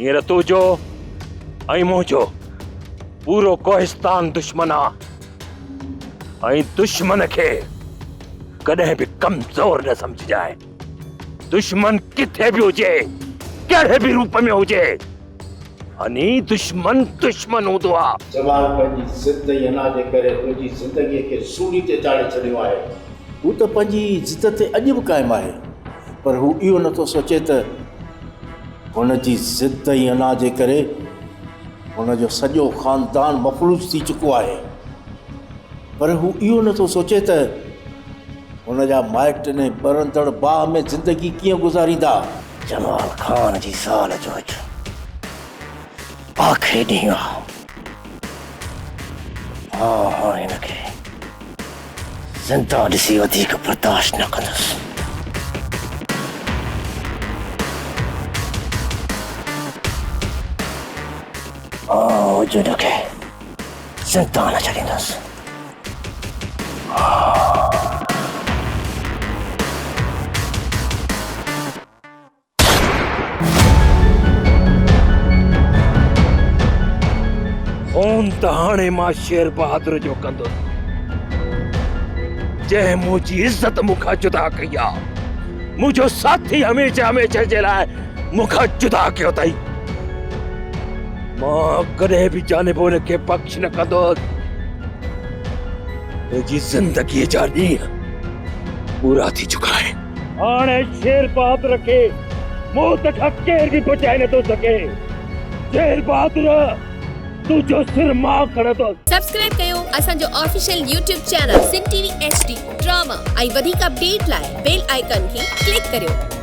हींअर तुंहिंजो ऐं मुंहिंजो पूरो कोहिस्तान दुश्मन आहे ऐं दुश्मन खे कॾहिं बि कमज़ोर न समझजाए। दुश्मन किथे भी हुजे, कहिड़े भी रूप में हुजे, अनि दुश्मन दुश्मन हूंदो आहे। जमाल पंहिंजी ज़िद ऐं अना जे करे तुंहिंजी ज़िंदगीअ खे सूली ते चाढ़े छॾियो आहे। हू त पंहिंजी ज़िद ते अॼु बि क़ाइमु आहे, पर हू इहो नथो सोचे त हुनजी ज़िद ऐं अना जे करे हुनजो सॼो ख़ानदान मफ़लूज थी चुको आहे। पर हू इहो नथो सोचे त हुनजा माइट ने ॿरंदड़ बाह में ज़िंदगी कीअं गुज़ारींदा। जमाल खान जी साल जो अॼु आख़िरी ॾींहुं आहे। हाणे हिनखे ज़िंदा ॾिसी वधीक बर्दाश्त न कंदुसि। अॼु हिनखे ज़िंदा न छॾींदुसि। खून त हाणे मां शेर बहादुर जो कंदुसि, जंहिं मुंहिंजी इज़त मूंखां जुदा कई आहे। मुंहिंजो साथी हमेशह हमेशह जे लाइ मूंखां जुदा कयो अथई। मां कॾहिं बि जानिब हुनखे बख़्श न कंदुसि। मुंहिंजी ज़िंदगीअ जा ॾींहं पूरा थी चुका आहिनि। हाणे शेर बहादुर खे मौत खां केरु बि बचाए नथो सघे। शेर बहादुर तुझो सिर मां खणंदो। सब्सक्राइब कयो असांजो official YouTube channel Sindh TV HD drama ऐं वधीक अपडेट लाइ बेल आइकन खे क्लिक करियो।